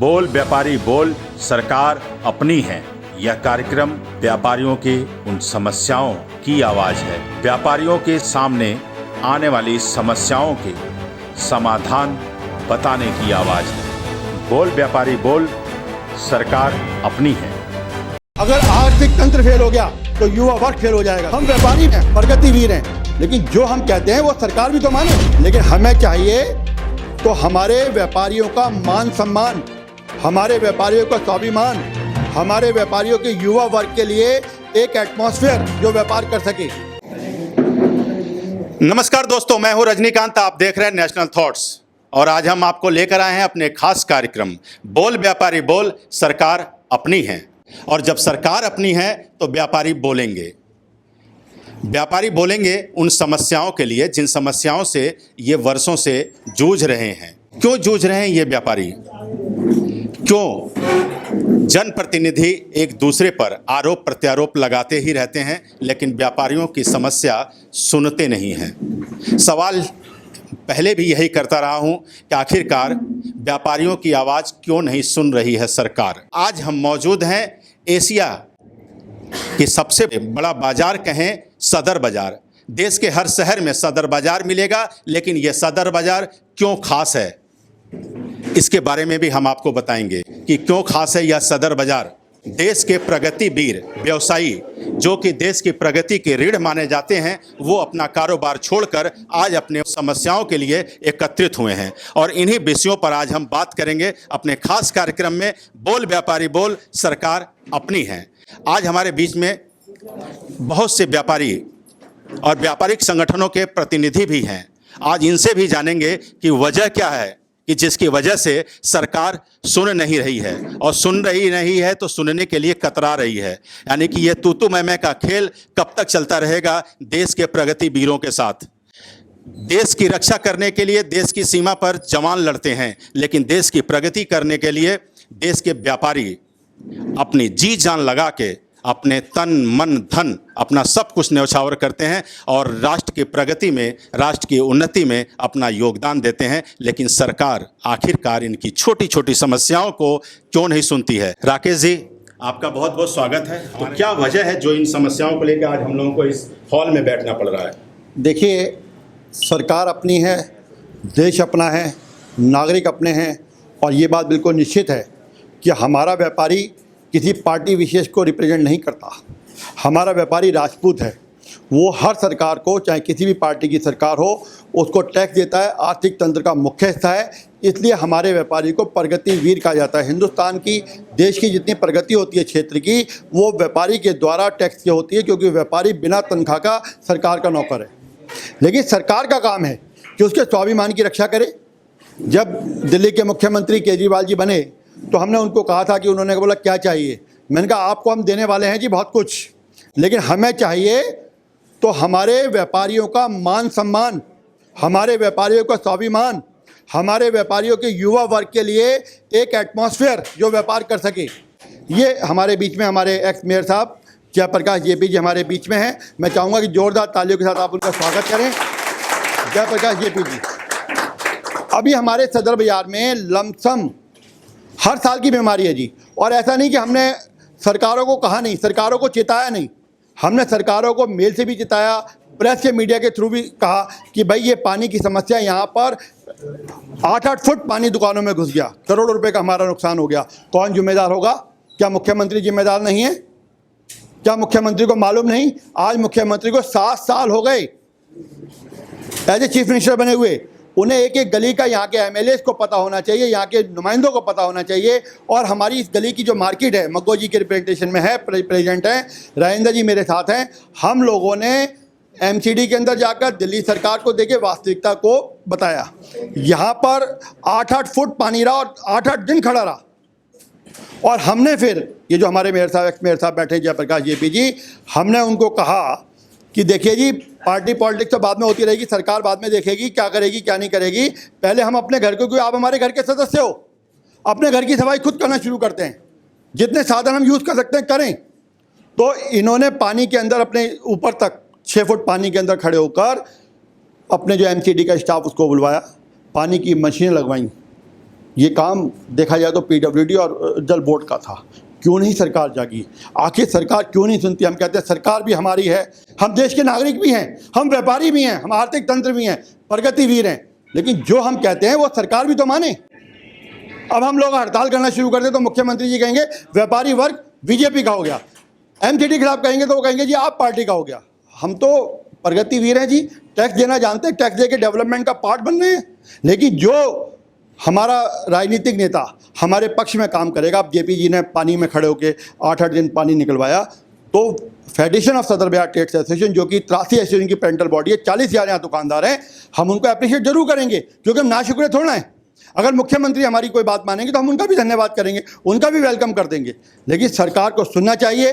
बोल व्यापारी बोल, सरकार अपनी है। यह कार्यक्रम व्यापारियों के उन समस्याओं की आवाज है। व्यापारियों के सामने आने वाली समस्याओं के समाधान बताने की आवाज है। बोल व्यापारी बोल, सरकार अपनी है। अगर आर्थिक तंत्र फेल हो गया तो युवा वर्ग फेल हो जाएगा। हम व्यापारी हैं, प्रगतिवीर हैं, लेकिन जो हम कहते हैं वो सरकार भी तो माने। लेकिन हमें चाहिए तो हमारे व्यापारियों का मान सम्मान, हमारे व्यापारियों का स्वाभिमान, हमारे व्यापारियों के युवा वर्ग के लिए एक एटमॉस्फेयर जो व्यापार कर सके। नमस्कार दोस्तों, मैं हूं रजनीकांत। आप देख रहे हैं नेशनल थॉट्स और आज हम आपको लेकर आए हैं अपने खास कार्यक्रम बोल व्यापारी बोल, सरकार अपनी है। और जब सरकार अपनी है तो व्यापारी बोलेंगे। व्यापारी बोलेंगे उन समस्याओं के लिए जिन समस्याओं से ये वर्षों से जूझ रहे हैं। क्यों जूझ रहे हैं ये व्यापारी? क्यों जनप्रतिनिधि एक दूसरे पर आरोप प्रत्यारोप लगाते ही रहते हैं, लेकिन व्यापारियों की समस्या सुनते नहीं हैं। सवाल पहले भी यही करता रहा हूं कि आखिरकार व्यापारियों की आवाज़ क्यों नहीं सुन रही है सरकार। आज हम मौजूद हैं एशिया कि सबसे बड़ा बाजार कहें सदर बाजार। देश के हर शहर में सदर बाजार मिलेगा, लेकिन यह सदर बाजार क्यों खास है, इसके बारे में भी हम आपको बताएंगे कि क्यों खास है यह सदर बाजार। देश के प्रगतिवीर व्यवसायी जो कि देश की प्रगति के रीढ़ माने जाते हैं, वो अपना कारोबार छोड़कर आज अपने समस्याओं के लिए एकत्रित हुए हैं। और इन्हीं विषयों पर आज हम बात करेंगे अपने खास कार्यक्रम में बोल व्यापारी बोल, सरकार अपनी है। आज हमारे बीच में बहुत से व्यापारी और व्यापारिक संगठनों के प्रतिनिधि भी हैं। आज इनसे भी जानेंगे कि वजह क्या है कि जिसकी वजह से सरकार सुन नहीं रही है, और सुन रही नहीं है तो सुनने के लिए कतरा रही है। यानी कि ये तू मैं का खेल कब तक चलता रहेगा देश के प्रगति वीरों के साथ। देश की रक्षा करने के लिए देश की सीमा पर जवान लड़ते हैं, लेकिन देश की प्रगति करने के लिए देश के व्यापारी अपनी जी जान लगा के अपने तन मन धन अपना सब कुछ न्यौछावर करते हैं और राष्ट्र की प्रगति में, राष्ट्र की उन्नति में अपना योगदान देते हैं। लेकिन सरकार आखिरकार इनकी छोटी छोटी समस्याओं को क्यों नहीं सुनती है? राकेश जी, आपका बहुत बहुत स्वागत है। तो क्या वजह है जो इन समस्याओं को लेकर आज हम लोगों को इस हॉल में बैठना पड़ रहा है? देखिए, सरकार अपनी है, देश अपना है, नागरिक अपने हैं, और ये बात बिल्कुल निश्चित है कि हमारा व्यापारी किसी पार्टी विशेष को रिप्रेजेंट नहीं करता। हमारा व्यापारी राजपूत है। वो हर सरकार को, चाहे किसी भी पार्टी की सरकार हो, उसको टैक्स देता है, आर्थिक तंत्र का मुख्य हिस्सा है। इसलिए हमारे व्यापारी को प्रगतिवीर कहा जाता है। हिंदुस्तान की, देश की जितनी प्रगति होती है क्षेत्र की, वो व्यापारी के द्वारा टैक्स की होती है, क्योंकि व्यापारी बिना तनख्वाह का सरकार का नौकर है। लेकिन सरकार का काम है कि उसके स्वाभिमान की रक्षा करे। जब दिल्ली के मुख्यमंत्री केजरीवाल जी बने तो हमने उनको कहा था कि उन्होंने बोला क्या चाहिए? मैंने कहा आपको हम देने वाले हैं जी बहुत कुछ, लेकिन हमें चाहिए तो हमारे व्यापारियों का मान सम्मान, हमारे व्यापारियों का स्वाभिमान, हमारे व्यापारियों के युवा वर्ग के लिए एक एटमॉस्फेयर जो व्यापार कर सके। ये हमारे बीच में हमारे एक्स मेयर साहब जयप्रकाश जेपी जी हमारे बीच में हैं। मैं चाहूँगा कि जोरदार तालियों के साथ आप उनका स्वागत करें। जयप्रकाश जेपी जी, अभी हमारे सदर बाजार में लमसम हर साल की बीमारी है जी। और ऐसा नहीं कि हमने सरकारों को कहा नहीं, सरकारों को चेताया नहीं, हमने सरकारों को मेल से भी चेताया, प्रेस के मीडिया के थ्रू भी कहा कि भाई ये पानी की समस्या, यहाँ पर 8-8 फुट पानी दुकानों में घुस गया, करोड़ों रुपए का हमारा नुकसान हो गया। कौन जिम्मेदार होगा? क्या मुख्यमंत्री जिम्मेदार नहीं है? क्या मुख्यमंत्री को मालूम नहीं? आज मुख्यमंत्री को 7 साल हो गए एज ए चीफ मिनिस्टर बने हुए। उन्हें एक एक गली का यहाँ के एमएलए को पता होना चाहिए, यहाँ के नुमाइंदों को पता होना चाहिए। और हमारी इस गली की जो मार्केट है, मग्गो जी के रिप्रेजेंटेशन में है, प्रेसिडेंट हैं राजेंद्र जी मेरे साथ हैं। हम लोगों ने एमसीडी के अंदर जाकर दिल्ली सरकार को देके वास्तविकता को बताया। यहाँ पर 8-8 फुट पानी रहा और 8-8 दिन खड़ा रहा। और हमने फिर ये जो हमारे मेयर साहब, एक्स मेयर साहब बैठे जयप्रकाश जेपी जी, हमने उनको कहा कि देखिए जी, पार्टी पॉलिटिक्स तो बाद में होती रहेगी, सरकार बाद में देखेगी क्या करेगी क्या नहीं करेगी। पहले हम अपने घर को, क्योंकि आप हमारे घर के सदस्य हो, अपने घर की सफाई खुद करना शुरू करते हैं। जितने साधन हम यूज़ कर सकते हैं करें। तो इन्होंने पानी के अंदर अपने ऊपर तक 6 फुट पानी के अंदर खड़े होकर अपने जो एमसीडी का स्टाफ उसको बुलवाया, पानी की मशीनें लगवाई, ये काम देखा जाए तो पीडब्ल्यूडी और जल बोर्ड का था। क्यों नहीं सरकार जागी? आखिर सरकार क्यों नहीं सुनती? हम कहते हैं सरकार भी हमारी है, हम देश के नागरिक भी हैं, हम व्यापारी भी हैं, हम आर्थिक तंत्र भी हैं, प्रगतिवीर हैं, लेकिन जो हम कहते हैं वो सरकार भी तो माने। अब हम लोग हड़ताल करना शुरू कर दें तो मुख्यमंत्री जी कहेंगे व्यापारी वर्ग बीजेपी का हो गया, एमसीडी खिलाफ कहेंगे तो वो कहेंगे जी आप पार्टी का हो गया। हम तो प्रगतिवीर हैं जी, टैक्स देना जानते हैं, टैक्स दे के डेवलपमेंट का पार्ट बन रहे हैं। लेकिन जो हमारा राजनीतिक नेता हमारे पक्ष में काम करेगा, अब जेपी जी ने पानी में खड़े होकर 8-8 दिन पानी निकलवाया, तो फेडरेशन ऑफ सदर बिहार ट्रेड्स एसोसिएशन जो कि 83 एसोसिएशन की पेरेंटल बॉडी है, 40,000 यहाँ दुकानदार हैं, हम उनको अप्रिशिएट जरूर करेंगे क्योंकि हम नाशुक्र थोड़ा हैं। अगर मुख्यमंत्री हमारी कोई बात मानेंगे तो हम उनका भी धन्यवाद करेंगे, उनका भी वेलकम कर देंगे। लेकिन सरकार को सुनना चाहिए।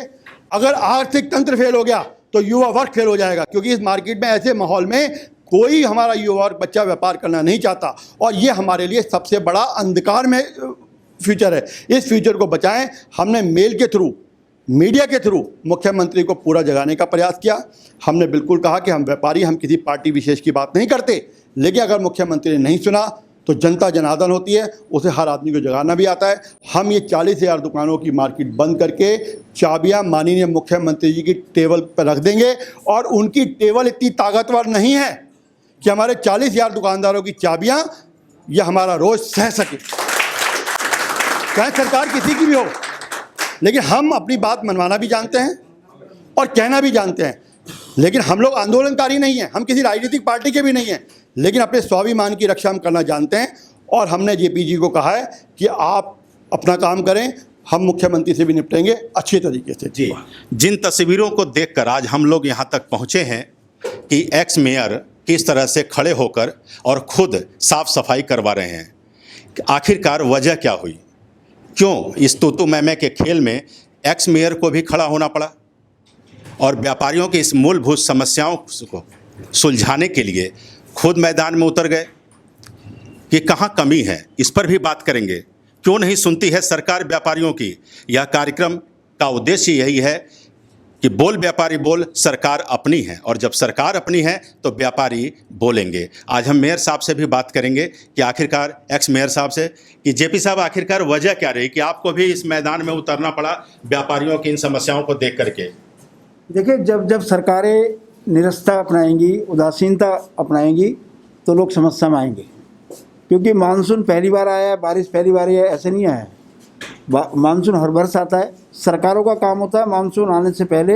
अगर आर्थिक तंत्र फेल हो गया तो युवा वर्ग फेल हो जाएगा, क्योंकि इस मार्केट में ऐसे माहौल में कोई हमारा युवा वर्ग बच्चा व्यापार करना नहीं चाहता और ये हमारे लिए सबसे बड़ा अंधकार में फ्यूचर है। इस फ्यूचर को बचाएं। हमने मेल के थ्रू, मीडिया के थ्रू मुख्यमंत्री को पूरा जगाने का प्रयास किया। हमने बिल्कुल कहा कि हम व्यापारी, हम किसी पार्टी विशेष की बात नहीं करते, लेकिन अगर मुख्यमंत्री ने नहीं सुना तो जनता जनार्दन होती है, उसे हर आदमी को जगाना भी आता है। हम ये 40,000 दुकानों की मार्केट बंद करके चाबियां माननीय मुख्यमंत्री जी की टेबल पर रख देंगे और उनकी टेबल इतनी ताकतवर नहीं है कि हमारे 40,000 दुकानदारों की चाबियां यह हमारा रोज सह सके, चाहे सरकार किसी की भी हो। लेकिन हम अपनी बात मनवाना भी जानते हैं और कहना भी जानते हैं, लेकिन हम लोग आंदोलनकारी नहीं हैं, हम किसी राजनीतिक पार्टी के भी नहीं हैं, लेकिन अपने स्वाभिमान की रक्षा हम करना जानते हैं। और हमने जेपी जी को कहा है कि आप अपना काम करें, हम मुख्यमंत्री से भी निपटेंगे अच्छे तरीके से। जी, जिन तस्वीरों को देखकर आज हम लोग यहाँ तक पहुँचे हैं कि एक्स मेयर किस तरह से खड़े होकर और खुद साफ सफाई करवा रहे हैं, आखिरकार वजह क्या हुई? क्यों इस तूतू मैमे के खेल में एक्स मेयर को भी खड़ा होना पड़ा और व्यापारियों की इस मूलभूत समस्याओं को सुलझाने के लिए खुद मैदान में उतर गए? कि कहाँ कमी है, इस पर भी बात करेंगे। क्यों नहीं सुनती है सरकार व्यापारियों की? यह कार्यक्रम का उद्देश्य यही है कि बोल व्यापारी बोल, सरकार अपनी है, और जब सरकार अपनी है तो व्यापारी बोलेंगे। आज हम मेयर साहब से भी बात करेंगे कि आखिरकार, एक्स मेयर साहब से, कि जेपी साहब आखिरकार वजह क्या रही कि आपको भी इस मैदान में उतरना पड़ा व्यापारियों की इन समस्याओं को देख करके? देखिए, जब सरकारें निरस्ता अपनाएंगी, उदासीनता अपनाएंगी तो लोग समस्या में आएंगे। क्योंकि मानसून पहली बार आया है, बारिश पहली बार है, ऐसे नहीं आया है। मानसून हर वर्ष आता है। सरकारों का काम होता है मानसून आने से पहले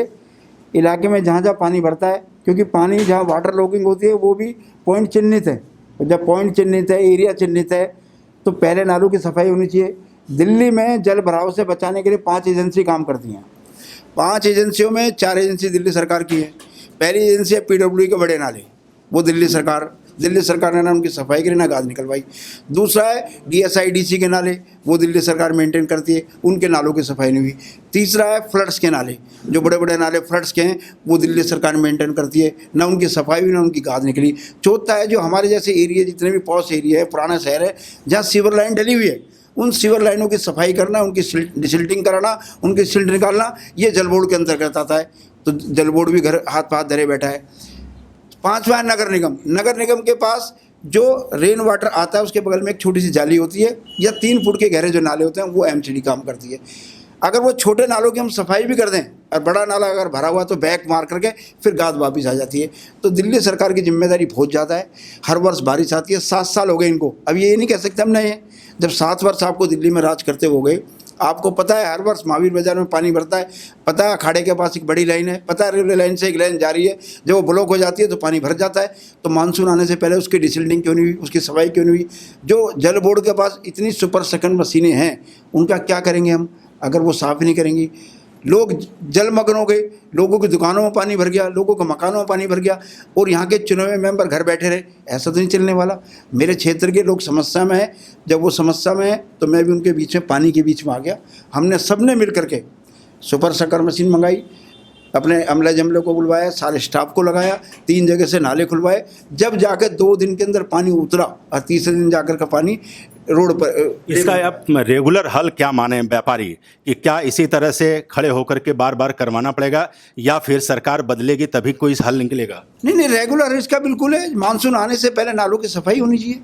इलाके में जहाँ जहाँ पानी भरता है, क्योंकि पानी जहाँ वाटर लॉगिंग होती है वो भी पॉइंट चिन्हित है, और जब पॉइंट चिन्हित है, एरिया चिन्हित है, तो पहले नालों की सफाई होनी चाहिए। दिल्ली में जल भराव से बचाने के लिए 5 एजेंसी काम करती हैं। 5 एजेंसियों में 4 एजेंसी दिल्ली सरकार की है। पहली एजेंसी है पीडब्ल्यूडी के बड़े नाले, वो दिल्ली सरकार ने ना उनकी सफाई करी ना गाद निकलवाई। दूसरा है डीएसआईडीसी के नाले, वो दिल्ली सरकार मेंटेन करती है, उनके नालों की सफाई नहीं हुई। तीसरा है फ्लड्स के नाले, जो बड़े बड़े नाले फ्लड्स के हैं वो दिल्ली सरकार मेंटेन करती है, ना उनकी सफाई हुई ना उनकी गाद निकली। चौथा है जो हमारे जैसे एरिया, जितने भी पॉश एरिया है, पुराना शहर है, जहाँ सीवर लाइन डली हुई है, उन सीवर लाइनों की सफाई करना, उनकी डिसिल्टिंग कराना, उनकी सिल्ट निकालना, ये जल बोर्ड के अंतर्गत आता है। तो जल बोर्ड भी घर हाथ पाथ धरे बैठा है। 5वां है नगर निगम के पास जो रेन वाटर आता है उसके बगल में एक छोटी सी जाली होती है, या 3 फुट के गहरे जो नाले होते हैं वो एमसीडी काम करती है। अगर वो छोटे नालों की हम सफाई भी कर दें और बड़ा नाला अगर भरा हुआ तो बैक मार करके फिर गाद वापस आ जाती है। तो दिल्ली सरकार की जिम्मेदारी बहुत ज़्यादा है। हर वर्ष बारिश आती है, 7 साल हो गए इनको। अब ये नहीं कह सकते हम नए हैं, जब 7 वर्ष आपको दिल्ली में राज करते हो गए, आपको पता है हर वर्ष महावीर बाजार में पानी भरता है, पता है अखाड़े के पास एक बड़ी लाइन है, पता है रेलवे लाइन से एक लाइन जा रही है, जब वो ब्लॉक हो जाती है तो पानी भर जाता है। तो मानसून आने से पहले उसकी डिसिल्टिंग क्यों नहीं हुई, उसकी सफाई क्यों नहीं हुई? जो जल बोर्ड के पास इतनी सुपर सेकंड मशीनें हैं, उनका क्या करेंगे हम अगर वो साफ़ ही नहीं करेंगी? लोग जलमग्न हो गए, लोगों की दुकानों में पानी भर गया, लोगों के मकानों में पानी भर गया, और यहाँ के चुने हुए मेंबर घर बैठे रहे। ऐसा तो नहीं चलने वाला। मेरे क्षेत्र के लोग समस्या में हैं, जब वो समस्या में है तो मैं भी उनके बीच में, पानी के बीच में आ गया। हमने सबने मिल करके सुपर शक्कर मशीन मंगाई, अपने अमले जमले को बुलवाया, सारे स्टाफ को लगाया, 3 जगह से नाले खुलवाए, जब जाकर 2 दिन के अंदर पानी उतरा और तीसरे दिन जाकर का पानी रोड पर। इसका आप रेगुलर हल क्या माने व्यापारी, कि क्या इसी तरह से खड़े होकर के बार बार करवाना पड़ेगा, या फिर सरकार बदलेगी तभी कोई हल निकलेगा? नहीं, रेगुलर इसका बिल्कुल है। मानसून आने से पहले नालों की सफाई होनी चाहिए।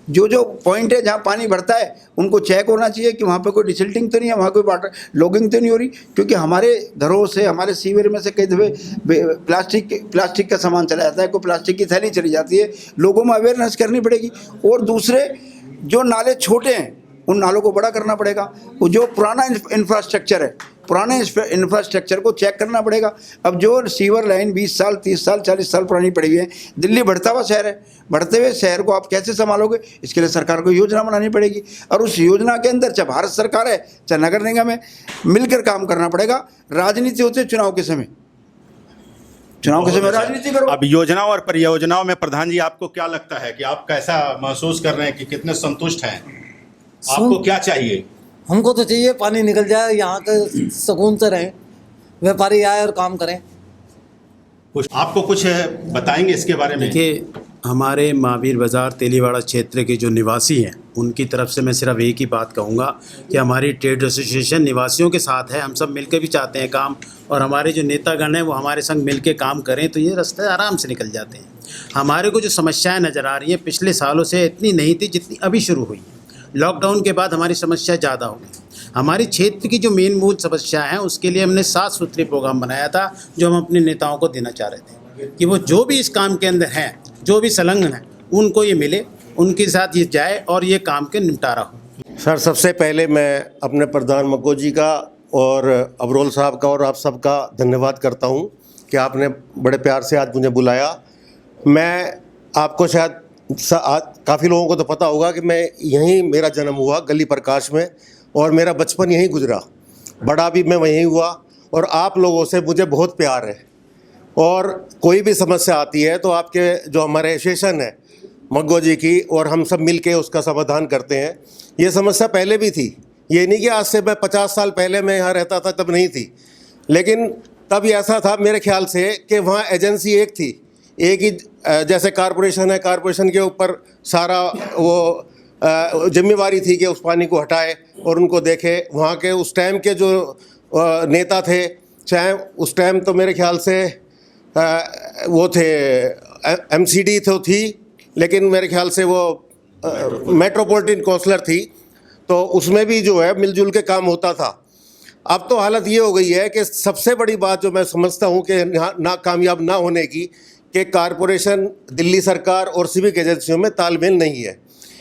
जो पॉइंट है जहाँ पानी भरता है उनको चेक होना चाहिए कि वहाँ पे कोई डिसिल्टिंग तो नहीं है, वहाँ कोई वाटर लॉगिंग तो नहीं हो रही, क्योंकि हमारे घरों से, हमारे सीवर में से कई दफ़े प्लास्टिक का सामान चला जाता है, कोई प्लास्टिक की थैली चली जाती है। लोगों में अवेयरनेस करनी पड़ेगी। और दूसरे जो नाले छोटे हैं उन नालों को बड़ा करना पड़ेगा। वो जो पुराना इंफ्रास्ट्रक्चर है, पुराने इंफ्रास्ट्रक्चर को चेक करना पड़ेगा। अब जो सीवर लाइन 20 साल 30 साल 40 साल पुरानी पड़ी हुई है, दिल्ली बढ़ता हुआ शहर है, बढ़ते हुए शहर को आप कैसे संभालोगे? इसके लिए सरकार को योजना बनानी पड़ेगी, और उस योजना के अंदर चाहे भारत सरकार है चाहे नगर निगम है, मिलकर काम करना पड़ेगा। राजनीति होती है चुनाव के समय, चुनाव के समय राजनीति करो। अब योजनाओं और परियोजनाओं में प्रधान जी आपको क्या लगता है कि आप कैसा महसूस कर रहे हैं, कि कितने संतुष्ट हैं? आपको क्या चाहिए? हमको तो चाहिए पानी निकल जाए, यहाँ के सुकून से रहें, व्यापारी आए और काम करें। आपको कुछ बताएंगे इसके बारे में? देखिए, हमारे महावीर बाज़ार तेलीवाड़ा क्षेत्र के जो निवासी हैं उनकी तरफ से मैं सिर्फ एक ही बात कहूँगा कि हमारी ट्रेड एसोसिएशन निवासियों के साथ है। हम सब मिलकर भी चाहते हैं काम, और हमारे जो नेतागण हैं वो हमारे संग मिलकर काम करें तो ये रास्ते आराम से निकल जाते हैं। हमारे को जो समस्याएं नज़र आ रही हैं पिछले सालों से इतनी नहीं थी जितनी अभी शुरू हुई है। लॉकडाउन के बाद हमारी समस्या ज़्यादा हो गई। हमारी क्षेत्र की जो मेन मूल समस्या है उसके लिए हमने 7 सूत्री प्रोग्राम बनाया था, जो हम अपने नेताओं को देना चाह रहे थे कि वो जो भी इस काम के अंदर हैं, जो भी संलग्न हैं, उनको ये मिले, उनके साथ ये जाए और ये काम के निपटारा हो। सर, सबसे पहले मैं अपने प्रधान मक्को जी का और अबरोल साहब का और आप सबका धन्यवाद करता हूं कि आपने बड़े प्यार से आज मुझे बुलाया। मैं आपको शायद काफ़ी लोगों को तो पता होगा कि मैं यहीं, मेरा जन्म हुआ गली प्रकाश में, और मेरा बचपन यहीं गुजरा, बड़ा भी मैं वहीं हुआ, और आप लोगों से मुझे बहुत प्यार है। और कोई भी समस्या आती है तो आपके जो हमारे एसोसिएशन है मग्गो जी की, और हम सब मिल के उसका समाधान करते हैं। ये समस्या पहले भी थी, ये नहीं कि आज से मैं 50 साल पहले मैं यहाँ रहता था तब नहीं थी, लेकिन तब ऐसा था मेरे ख्याल से कि वहाँ एजेंसी एक थी, एक ही, जैसे कारपोरेशन है, कारपोरेशन के ऊपर सारा वो जिम्मेवारी थी कि उस पानी को हटाए और उनको देखे। वहाँ के उस टाइम के जो नेता थे, चाहे उस टाइम तो मेरे ख्याल से वो थे MCD तो थी, लेकिन मेरे ख्याल से वो मेट्रोपॉलिटन काउंसिलर थी, तो उसमें भी जो है मिलजुल के काम होता था। अब तो हालत ये हो गई है कि सबसे बड़ी बात जो मैं समझता हूँ कि ना कामयाब ना होने की, कि कारपोरेशन, दिल्ली सरकार और सिविक एजेंसियों में तालमेल नहीं है।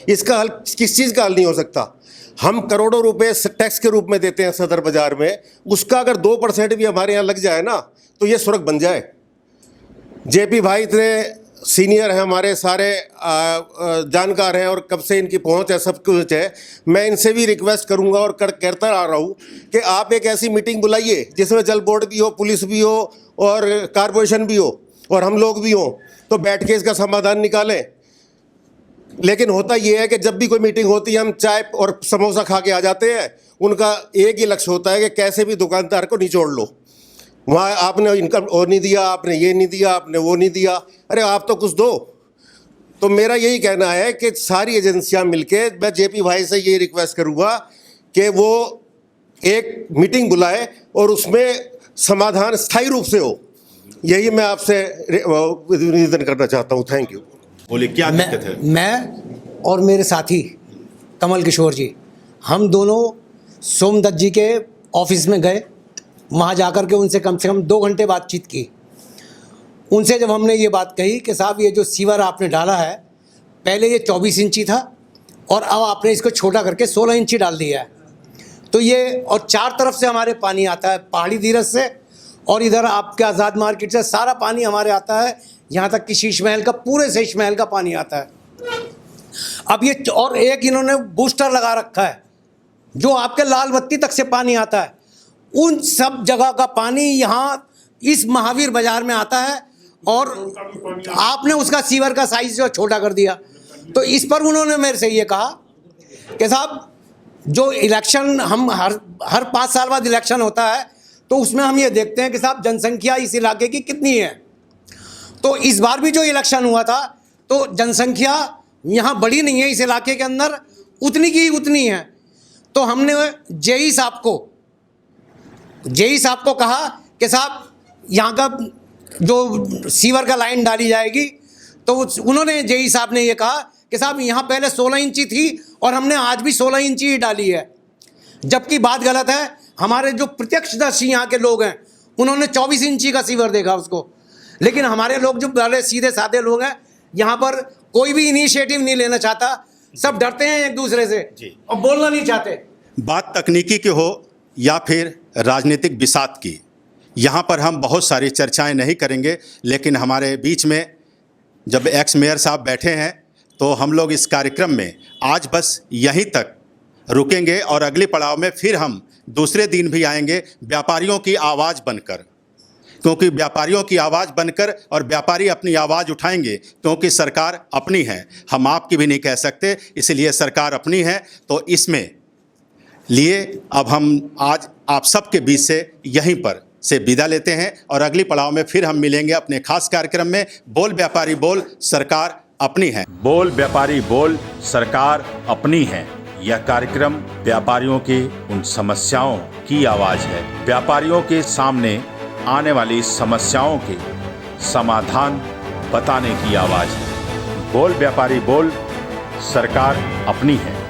इसका हल किस चीज़ का हल नहीं हो सकता? हम करोड़ों रुपए टैक्स के रूप में देते हैं सदर बाज़ार में, उसका अगर 2% भी हमारे यहाँ लग जाए ना तो ये स्वर्ग बन जाए। JP भाई इतने सीनियर हैं, हमारे सारे जानकार हैं, और कब से इनकी पहुंच है, सब कुछ है। मैं इनसे भी रिक्वेस्ट करूंगा और करता आ रहा हूं कि आप एक ऐसी मीटिंग बुलाइए जिसमें जल बोर्ड भी हो, पुलिस भी हो और कारपोरेशन भी हो और हम लोग भी हों, तो बैठ के इसका समाधान निकालें। लेकिन होता ये है कि जब भी कोई मीटिंग होती है हम चाय और समोसा खा के आ जाते हैं। उनका एक ही लक्ष्य होता है कि कैसे भी दुकानदार को निचोड़ लो। वहाँ आपने इनकम वो नहीं दिया, आपने ये नहीं दिया, आपने वो नहीं दिया, अरे आप तो कुछ दो। तो मेरा यही कहना है कि सारी एजेंसियां मिलके, मैं JP भाई से ये रिक्वेस्ट करूँगा कि वो एक मीटिंग बुलाए और उसमें समाधान स्थायी रूप से हो। यही मैं आपसे निवेदन करना चाहता हूँ। Thank you. बोलिए, क्या दिक्कत है? मैं और मेरे साथी कमल किशोर जी, हम दोनों सोमदत्त जी के ऑफिस में गए। वहाँ जाकर के उनसे कम से कम 2 घंटे बातचीत की। उनसे जब हमने ये बात कही कि साहब ये जो सीवर आपने डाला है, पहले ये 24 इंची था और अब आपने इसको छोटा करके 16 इंची डाल दिया है, तो ये, और 4 तरफ से हमारे पानी आता है, पहाड़ी धीरज से और इधर आपके आज़ाद मार्केट से सारा पानी हमारे आता है, यहाँ तक कि शीश महल का, पूरे शीश महल का पानी आता है। अब ये, और एक इन्होंने बूस्टर लगा रखा है जो आपके लाल बत्ती तक से पानी आता है। उन सब जगह का पानी यहाँ इस महावीर बाजार में आता है और आपने उसका सीवर का साइज जो छोटा कर दिया। तो इस पर उन्होंने मेरे से ये कहा कि साहब, जो इलेक्शन हम हर 5 साल बाद इलेक्शन होता है तो उसमें हम ये देखते हैं कि साहब जनसंख्या इस इलाके की कितनी है। तो इस बार भी जो इलेक्शन हुआ था तो जनसंख्या यहाँ बढ़ी नहीं है, इस इलाके के अंदर उतनी की उतनी है। तो हमने जेई साहब को कहा कि साहब यहाँ का जो सीवर का लाइन डाली जाएगी, तो उन्होंने, जेई साहब ने ये कहा कि साहब यहाँ पहले 16 इंची थी और हमने आज भी 16 इंची ही डाली है, जबकि बात गलत है। हमारे जो प्रत्यक्षदर्शी यहाँ के लोग हैं उन्होंने 24 इंची का सीवर देखा उसको, लेकिन हमारे लोग जो बड़े सीधे साधे लोग हैं यहाँ पर कोई भी इनिशिएटिव नहीं लेना चाहता, सब डरते हैं एक दूसरे से और बोलना नहीं चाहते। बात तकनीकी की हो या फिर राजनीतिक बिसात की, यहाँ पर हम बहुत सारी चर्चाएं नहीं करेंगे, लेकिन हमारे बीच में जब एक्स मेयर साहब बैठे हैं तो हम लोग इस कार्यक्रम में आज बस यहीं तक रुकेंगे और अगले पड़ाव में फिर हम दूसरे दिन भी आएंगे व्यापारियों की आवाज़ बनकर, क्योंकि व्यापारियों की आवाज़ बनकर और व्यापारी अपनी आवाज़ उठाएंगे, क्योंकि सरकार अपनी है, हम आपकी भी नहीं कह सकते, इसलिए सरकार अपनी है। तो इसमें लिए अब हम आज आप सबके बीच से यहीं पर से विदा लेते हैं और अगली पड़ाव में फिर हम मिलेंगे अपने खास कार्यक्रम में बोल व्यापारी बोल, सरकार अपनी है। बोल व्यापारी बोल, सरकार अपनी है। यह कार्यक्रम व्यापारियों की उन समस्याओं की आवाज़ है, व्यापारियों के सामने आने वाली समस्याओं के समाधान बताने की आवाज़ है। बोल व्यापारी बोल, सरकार अपनी है।